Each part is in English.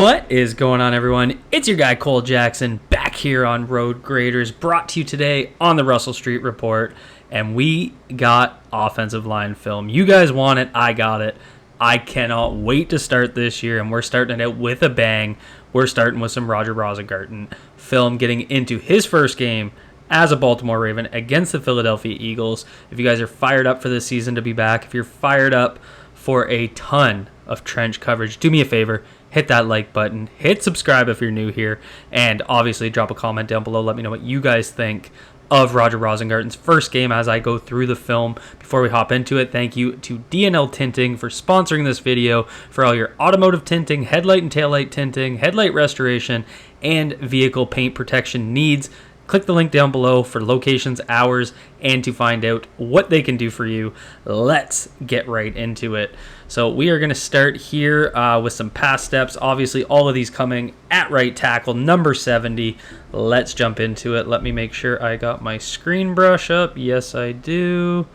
What is going on, everyone? It's your guy Cole Jackson back here on Road Graders, brought to you today on the Russell Street Report, and we got offensive line film. You guys want it, I got it. I cannot wait to start this year, and we're starting it out with a bang. We're starting with some Roger Rosengarten film, getting into his first game as a Baltimore Raven against the Philadelphia Eagles. If you guys are fired up for this season to be back, if you're fired up for a ton of trench coverage, do me a favor. Hit that like button, hit subscribe if you're new here, and obviously drop a comment down below. Let me know what you guys think of Roger Rosengarten's first game as I go through the film. Before we hop into it, thank you to D&L Tinting for sponsoring this video for all your automotive tinting, headlight and taillight tinting, headlight restoration, and vehicle paint protection needs. Click the link down below for locations, hours, and to find out what they can do for you. Let's get right into it. So we are going to start here with some pass steps. Obviously, all of these coming at right tackle, number 70. Let's jump into it. Let me make sure I got my screen brush up. Yes, I do.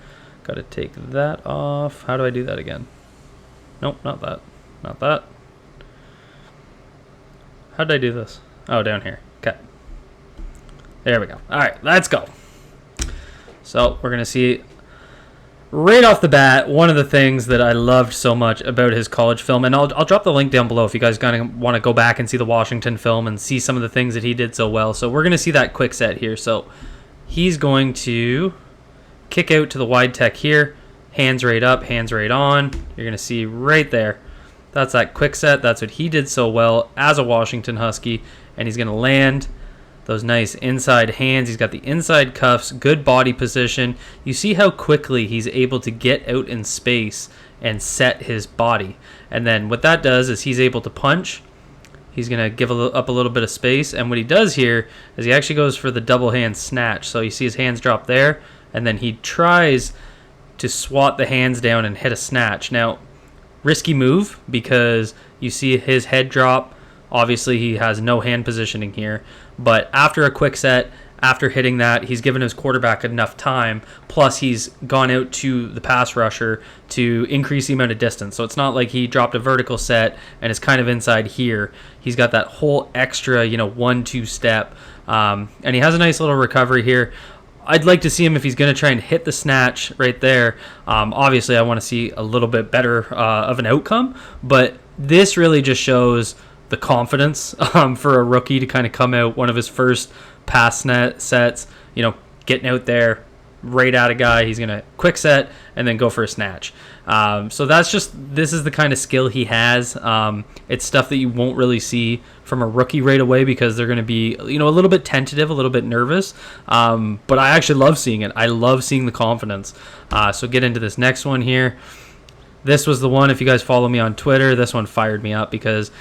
Got to take that off. How do I do that again? Nope, not that. Not that. How did I do this? Oh, down here. Okay. There we go. All right, let's go. So we're going to see right off the bat one of the things that I loved so much about his college film, and I'll drop the link down below if you guys want to go back and see the Washington film and see some of the things that he did so well. So we're going to see that quick set here. So he's going to kick out to the wide tech here, hands right up, hands right on. You're going to see right there. That's that quick set. That's what he did so well as a Washington Husky, and he's going to land those nice inside hands. He's got the inside cuffs, good body position. You see how quickly he's able to get out in space and set his body. And then what that does is he's able to punch. He's going to give up a little bit of space. And what he does here is he actually goes for the double hand snatch. So you see his hands drop there, and then he tries to swat the hands down and hit a snatch. Now, risky move because you see his head drop. Obviously, he has no hand positioning here, but after a quick set, after hitting that, he's given his quarterback enough time, plus he's gone out to the pass rusher to increase the amount of distance. So it's not like he dropped a vertical set and is kind of inside here. He's got that whole extra, 1-2 step, and he has a nice little recovery here. I'd like to see him if he's going to try and hit the snatch right there. Obviously, I want to see a little bit better of an outcome, but this really just shows the confidence for a rookie to kind of come out one of his first pass net sets, getting out there right at a guy. He's going to quick set and then go for a snatch. So this is the kind of skill he has. It's stuff that you won't really see from a rookie right away because they're going to be, a little bit tentative, a little bit nervous. But I actually love seeing it. I love seeing the confidence. So get into this next one here. This was the one, if you guys follow me on Twitter, this one fired me up because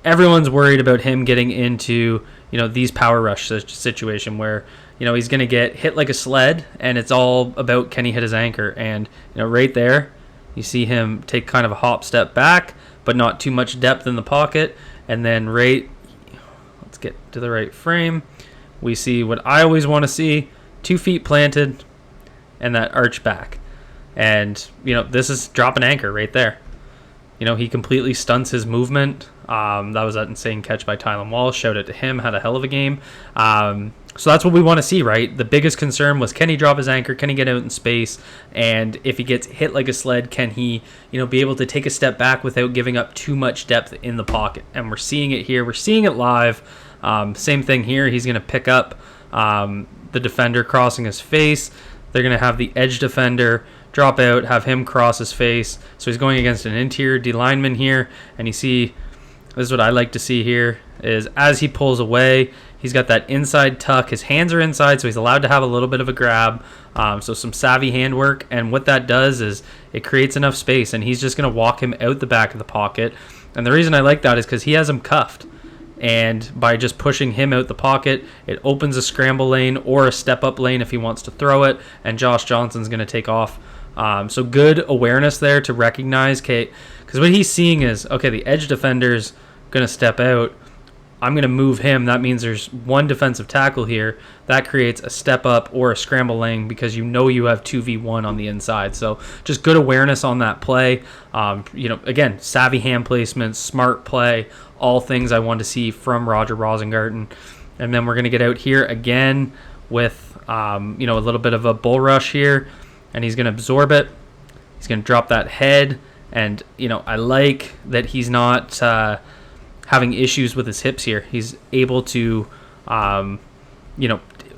everyone's worried about him getting into, these power rush situation where, he's going to get hit like a sled, and it's all about can he hit his anchor. And, right there, you see him take kind of a hop step back, but not too much depth in the pocket. And then let's get to the right frame. We see what I always want to see, 2 feet planted and that arch back. And, this is drop an anchor right there. He completely stunts his movement. That was that insane catch by Tylan Wallace. Shout out to him. Had a hell of a game. So that's what we want to see, right? The biggest concern was, can he drop his anchor? Can he get out in space? And if he gets hit like a sled, can he, be able to take a step back without giving up too much depth in the pocket? And we're seeing it here. We're seeing it live. Same thing here. He's going to pick up the defender crossing his face. They're going to have the edge defender drop out, have him cross his face. So he's going against an interior D lineman here. And you see, this is what I like to see here, is as he pulls away, he's got that inside tuck. His hands are inside, so he's allowed to have a little bit of a grab. So some savvy handwork. And what that does is it creates enough space, and he's just going to walk him out the back of the pocket. And the reason I like that is because he has him cuffed. And by just pushing him out the pocket, it opens a scramble lane or a step-up lane if he wants to throw it, and Josh Johnson's going to take off. So good awareness there to recognize, because what he's seeing is, okay, the edge defender's going to step out. I'm going to move him. That means there's one defensive tackle here. That creates a step up or a scramble lane because you know you have 2v1 on the inside. So just good awareness on that play. Again, savvy hand placement, smart play, all things I want to see from Roger Rosengarten. And then we're going to get out here again with, a little bit of a bull rush here. And he's going to absorb it. He's going to drop that head. And, I like that he's not having issues with his hips here. He's able to,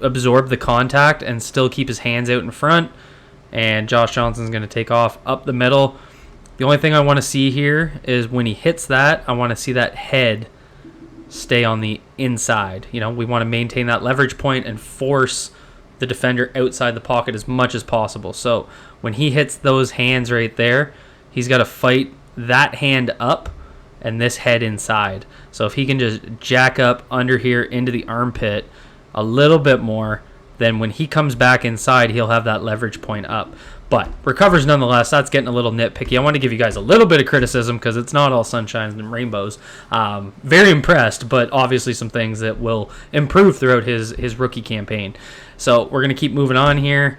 absorb the contact and still keep his hands out in front. And Josh Johnson's going to take off up the middle. The only thing I want to see here is when he hits that, I want to see that head stay on the inside. We want to maintain that leverage point and force the defender outside the pocket as much as possible. So when he hits those hands right there, he's got to fight that hand up and this head inside. So if he can just jack up under here into the armpit a little bit more, then when he comes back inside, he'll have that leverage point up. But recovers nonetheless. That's getting a little nitpicky. I want to give you guys a little bit of criticism because it's not all sunshine and rainbows. Very impressed, but obviously some things that will improve throughout his rookie campaign. So we're going to keep moving on here.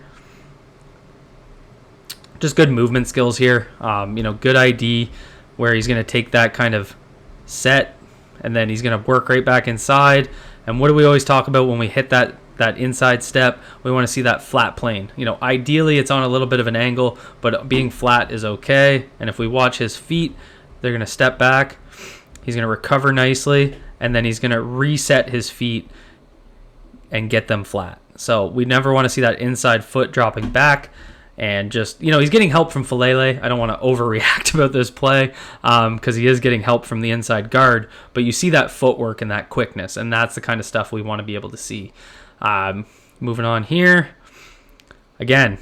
Just good movement skills here. Good ID where he's going to take that kind of set and then he's going to work right back inside. And what do we always talk about when we hit that inside step? We want to see that flat plane. Ideally it's on a little bit of an angle, but being flat is okay. And if we watch his feet, they're going to step back. He's going to recover nicely, and then he's going to reset his feet and get them flat. So we never want to see that inside foot dropping back. And just, he's getting help from Falele. I don't want to overreact about this play because he is getting help from the inside guard. But you see that footwork and that quickness, and that's the kind of stuff we want to be able to see. Moving on here. Again,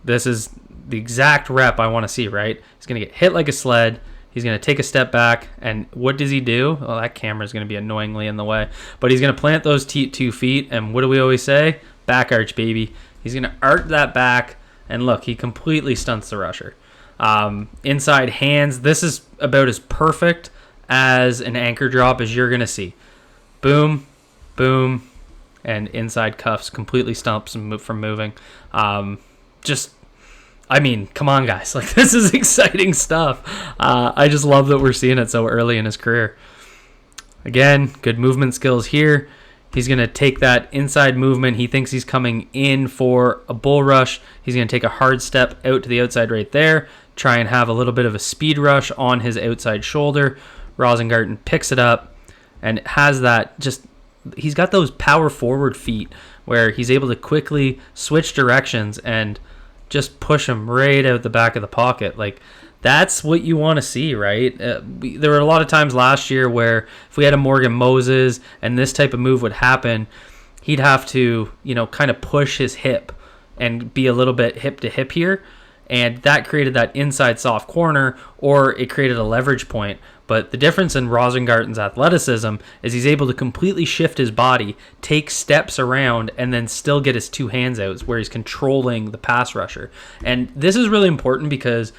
this is the exact rep I want to see, right? He's going to get hit like a sled. He's going to take a step back, and what does he do? Well, that camera is going to be annoyingly in the way. But he's going to plant those 2 feet, and what do we always say? Back arch, baby. He's going to arch that back. And look, he completely stunts the rusher. Inside hands, this is about as perfect as an anchor drop as you're going to see. Boom, boom, and inside cuffs completely stumps him from moving. Come on, guys. This is exciting stuff. I just love that we're seeing it so early in his career. Again, good movement skills here. He's going to take that inside movement. He thinks he's coming in for a bull rush. He's going to take a hard step out to the outside right there, try and have a little bit of a speed rush on his outside shoulder. Rosengarten picks it up and has that he's got those power forward feet where he's able to quickly switch directions and just push him right out the back of the pocket. That's what you want to see, right? There were a lot of times last year where if we had a Morgan Moses and this type of move would happen, he'd have to, kind of push his hip and be a little bit hip to hip here. And that created that inside soft corner, or it created a leverage point. But the difference in Rosengarten's athleticism is he's able to completely shift his body, take steps around, and then still get his 2 hands out where he's controlling the pass rusher. And this is really important because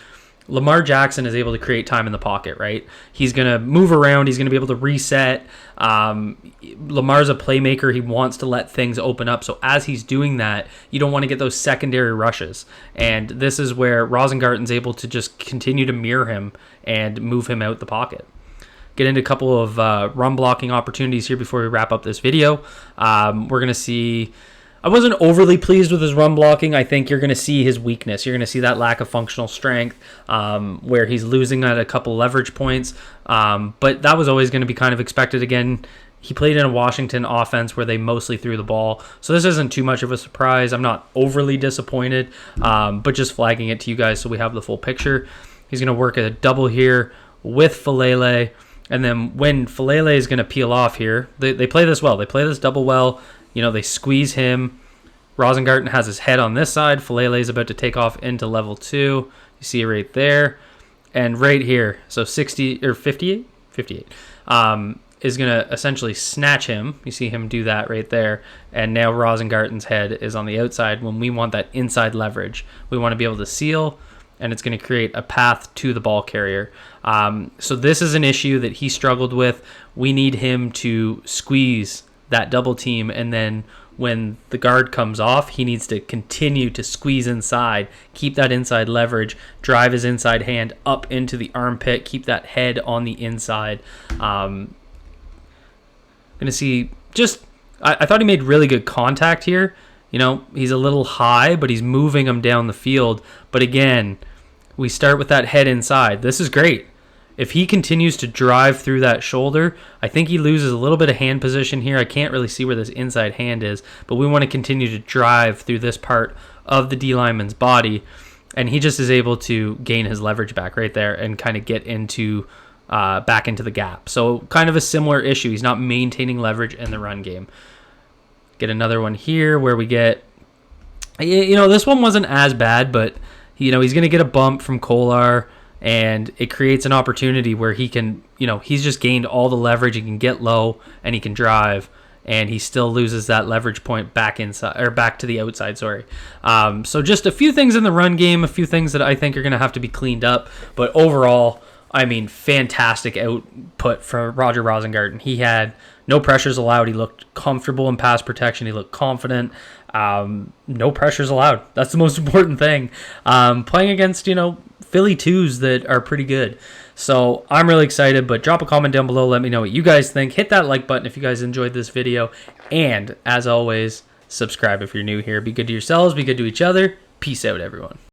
Lamar Jackson is able to create time in the pocket, right? He's going to move around. He's going to be able to reset. Lamar's a playmaker. He wants to let things open up. So as he's doing that, you don't want to get those secondary rushes. And this is where Rosengarten's able to just continue to mirror him and move him out the pocket. Get into a couple of run blocking opportunities here before we wrap up this video. We're going to see... I wasn't overly pleased with his run blocking. I think you're going to see his weakness. You're going to see that lack of functional strength where he's losing at a couple leverage points. But that was always going to be kind of expected. Again, he played in a Washington offense where they mostly threw the ball. So this isn't too much of a surprise. I'm not overly disappointed, but just flagging it to you guys so we have the full picture. He's going to work a double here with Falele. And then when Falele is going to peel off here, they play this well. They play this double well. They squeeze him. Rosengarten has his head on this side. Falele is about to take off into level 2. You see it right there. And right here, so 60 or 58? 58. Is going to essentially snatch him. You see him do that right there. And now Rosengarten's head is on the outside when we want that inside leverage. We want to be able to seal and it's going to create a path to the ball carrier. So this is an issue that he struggled with. We need him to squeeze that double team, and then when the guard comes off, he needs to continue to squeeze inside, keep that inside leverage, drive his inside hand up into the armpit, keep that head on the inside. Going to see just, I thought he made really good contact here. You know, he's a little high, but he's moving him down the field. But again, we start with that head inside. This is great. If he continues to drive through that shoulder, I think he loses a little bit of hand position here. I can't really see where this inside hand is, but we want to continue to drive through this part of the D lineman's body, and he just is able to gain his leverage back right there and kind of get into back into the gap. So kind of a similar issue. He's not maintaining leverage in the run game. Get another one here where we get, you know, this one wasn't as bad, but, you know, he's going to get a bump from Kolar, and it creates an opportunity where he can, you know, he's just gained all the leverage. He can get low and he can drive, and he still loses that leverage point back inside, or back to the outside, sorry. So just a few things in the run game, a few things that I think are going to have to be cleaned up. But overall, I mean, fantastic output for Roger Rosengarten. He had no pressures allowed. He looked comfortable in pass protection. He looked confident. No pressures allowed. That's the most important thing. Playing against, you know, Philly 2s that are pretty good. So I'm really excited, but drop a comment down below. Let me know what you guys think. Hit that like button if you guys enjoyed this video. And as always, subscribe if you're new here. Be good to yourselves. Be good to each other. Peace out, everyone.